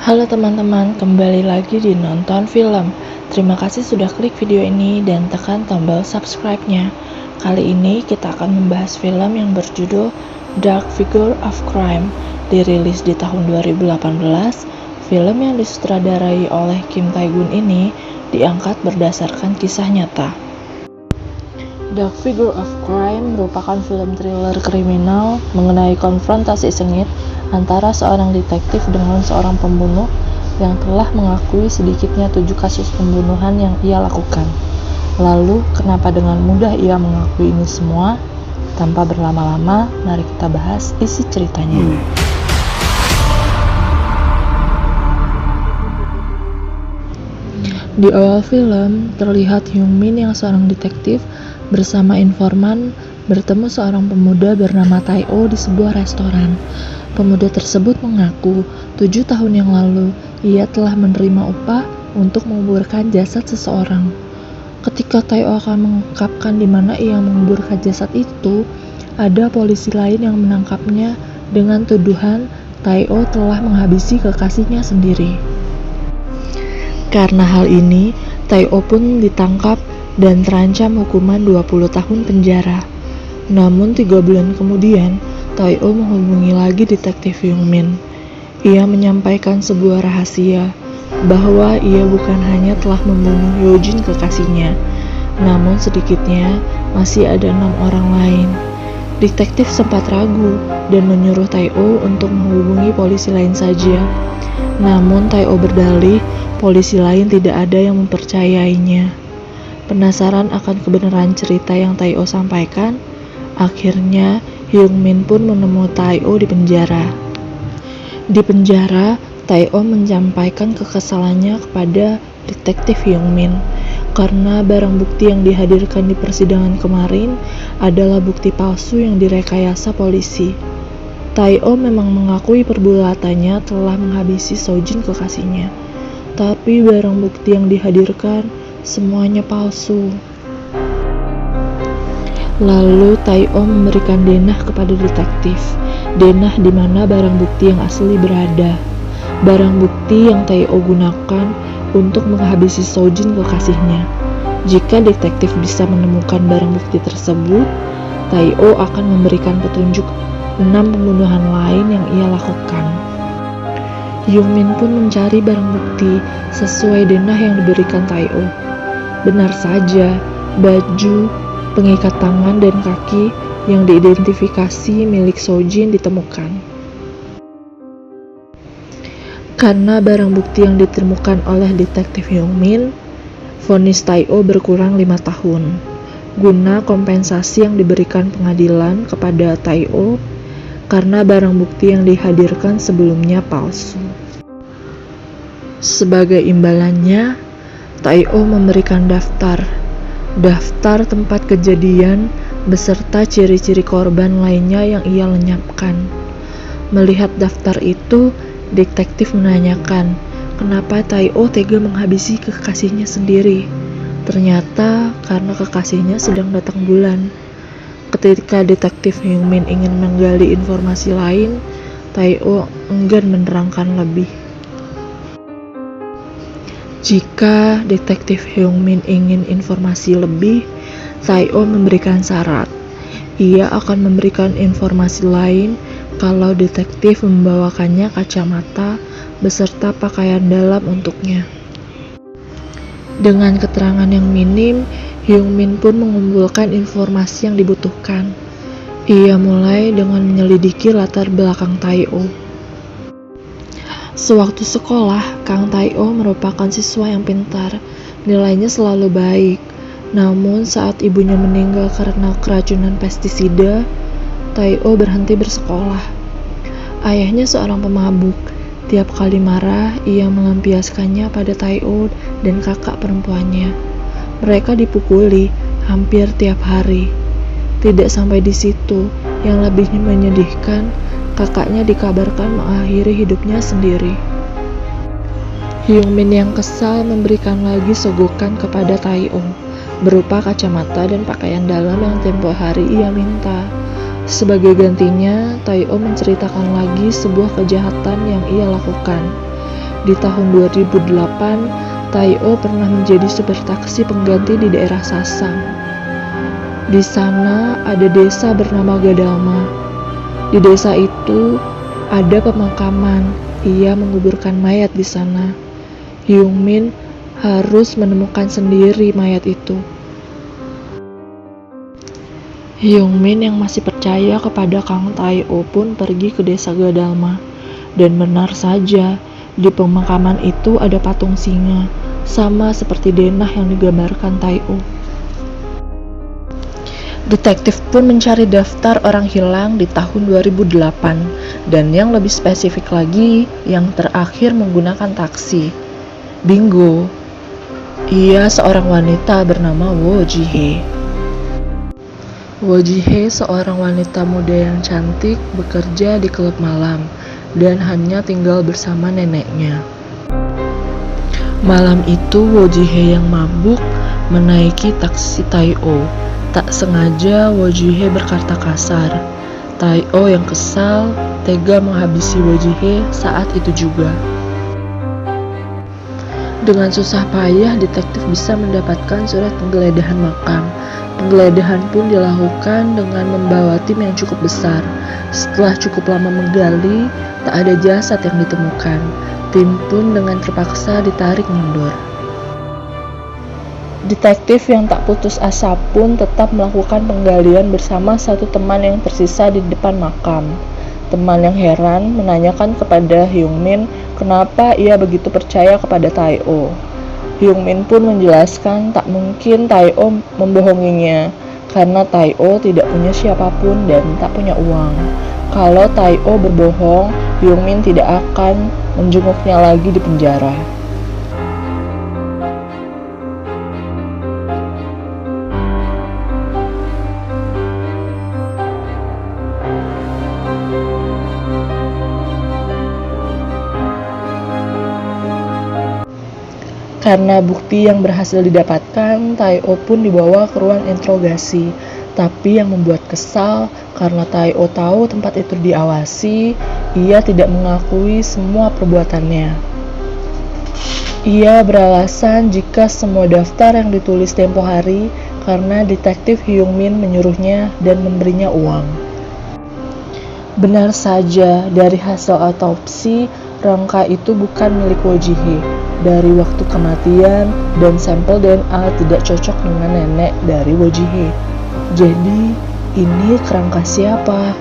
Halo teman-teman, kembali lagi di Nonton Film. Terima kasih sudah klik video ini dan tekan tombol subscribe-nya. Kali ini kita akan membahas film yang berjudul Dark Figure of Crime, dirilis di tahun 2018. Film yang disutradarai oleh Kim Tae-gun ini diangkat berdasarkan kisah nyata. Dark Figure of Crime merupakan film thriller kriminal mengenai konfrontasi sengit antara seorang detektif dengan seorang pembunuh yang telah mengakui sedikitnya 7 kasus pembunuhan yang ia lakukan. Lalu, kenapa dengan mudah ia mengakui ini semua? Tanpa berlama-lama, mari kita bahas isi ceritanya. Di awal film, terlihat Hyung Min yang seorang detektif bersama informan bertemu seorang pemuda bernama Tae-oh di sebuah restoran. Pemuda tersebut mengaku 7 tahun yang lalu ia telah menerima upah untuk menguburkan jasad seseorang. Ketika Tae-oh akan mengungkapkan di mana ia menguburkan jasad itu, ada polisi lain yang menangkapnya dengan tuduhan Tae-oh telah menghabisi kekasihnya sendiri. Karena hal ini, Tae-oh pun ditangkap dan terancam hukuman 20 tahun penjara. Namun 3 bulan kemudian, Tae-oh menghubungi lagi detektif Hyung Min. Ia menyampaikan sebuah rahasia bahwa ia bukan hanya telah membunuh Yojin kekasihnya, namun sedikitnya masih ada 6 orang lain. Detektif sempat ragu dan menyuruh Tae-oh untuk menghubungi polisi lain saja. Namun Tae-oh berdalih polisi lain tidak ada yang mempercayainya. Penasaran akan kebenaran cerita yang Tae-oh sampaikan, akhirnya Hyung Min pun menemui Tae-oh di penjara. Di penjara, Tae-oh menyampaikan kekesalannya kepada detektif Hyung Min karena barang bukti yang dihadirkan di persidangan kemarin adalah bukti palsu yang direkayasa polisi. Tae-oh memang mengakui perbuatannya telah menghabisi Sojin kekasihnya, tapi barang bukti yang dihadirkan semuanya palsu. Lalu Tae-oh memberikan denah kepada detektif. Denah di mana barang bukti yang asli berada. Barang bukti yang Tae-oh gunakan untuk menghabisi Sojin kekasihnya. Jika detektif bisa menemukan barang bukti tersebut, Tae-oh akan memberikan petunjuk 6 pembunuhan lain yang ia lakukan. Hyung Min pun mencari barang bukti sesuai denah yang diberikan Tae-oh. Benar saja, baju, pengikat tangan dan kaki yang diidentifikasi milik Sojin ditemukan. Karena barang bukti yang ditemukan oleh detektif Hyung Min, vonis Tae-oh berkurang 5 tahun. Guna kompensasi yang diberikan pengadilan kepada Tae-oh karena barang bukti yang dihadirkan sebelumnya palsu. Sebagai imbalannya, Tae-oh memberikan daftar tempat kejadian beserta ciri-ciri korban lainnya yang ia lenyapkan. Melihat daftar itu, detektif menanyakan kenapa Tae-oh tega menghabisi kekasihnya sendiri. Ternyata karena kekasihnya sedang datang bulan. Ketika detektif Hyung Min ingin menggali informasi lain, Tae-oh enggan menerangkan lebih. Jika detektif Hyung Min ingin informasi lebih, Tae-oh memberikan syarat. Ia akan memberikan informasi lain kalau detektif membawakannya kacamata beserta pakaian dalam untuknya. Dengan keterangan yang minim, Hyung Min pun mengumpulkan informasi yang dibutuhkan. Ia mulai dengan menyelidiki latar belakang Tae-oh. Sewaktu sekolah, Kang Tae-oh merupakan siswa yang pintar, nilainya selalu baik. Namun saat ibunya meninggal karena keracunan pestisida, Tae-oh berhenti bersekolah. Ayahnya seorang pemabuk. Tiap kali marah, ia melampiaskannya pada Tae-oh dan kakak perempuannya. Mereka dipukuli hampir tiap hari. Tidak sampai di situ, yang lebih menyedihkan, kakaknya dikabarkan mengakhiri hidupnya sendiri. Hyung Min yang kesal memberikan lagi sogokan kepada Tae-oh berupa kacamata dan pakaian dalam yang tempo hari ia minta. Sebagai gantinya, Tae-oh menceritakan lagi sebuah kejahatan yang ia lakukan. Di tahun 2008, Tae-oh pernah menjadi supir taksi pengganti di daerah Sasang. Di sana ada desa bernama Gadalma. Di desa itu ada pemakaman. Ia menguburkan mayat di sana. Hyung-min harus menemukan sendiri mayat itu. Hyung-min yang masih percaya kepada Kang Tae-oh pun pergi ke desa Gadalma. Dan benar saja, di pemakaman itu ada patung singa, sama seperti denah yang digambarkan Tae-oh. Detektif pun mencari daftar orang hilang di tahun 2008, dan yang lebih spesifik lagi, yang terakhir menggunakan taksi. Bingo! Ia seorang wanita bernama Woo Ji-hye. Woo Ji-hye seorang wanita muda yang cantik, bekerja di klub malam, dan hanya tinggal bersama neneknya. Malam itu Woo Ji-hye yang mabuk menaiki taksi Tae-oh. Tak sengaja Woo Ji-hye berkata kasar. Tae-oh yang kesal, tega menghabisi Woo Ji-hye saat itu juga. Dengan susah payah, detektif bisa mendapatkan surat penggeledahan makam. Penggeledahan pun dilakukan dengan membawa tim yang cukup besar. Setelah cukup lama menggali, tak ada jasad yang ditemukan. Tim pun dengan terpaksa ditarik mundur. Detektif yang tak putus asa pun tetap melakukan penggalian bersama satu teman yang tersisa di depan makam. Teman yang heran menanyakan kepada Hyung-min kenapa ia begitu percaya kepada Tae-oh. Hyung-min pun menjelaskan tak mungkin Tae-oh membohonginya, karena Tae-oh tidak punya siapapun dan tak punya uang. Kalau Tae-oh berbohong, Hyung-min tidak akan menjenguknya lagi di penjara. Karena bukti yang berhasil didapatkan, Tae-oh pun dibawa ke ruang interogasi. Tapi yang membuat kesal, karena Tae-oh tahu tempat itu diawasi, ia tidak mengakui semua perbuatannya. Ia beralasan jika semua daftar yang ditulis tempo hari karena detektif Hyung-min menyuruhnya dan memberinya uang. Benar saja, dari hasil autopsi, rangka itu bukan milik Woo Ji-hye. Dari waktu kematian dan sampel DNA tidak cocok dengan nenek dari Woo Ji-hye. Jadi, ini kerangka siapa?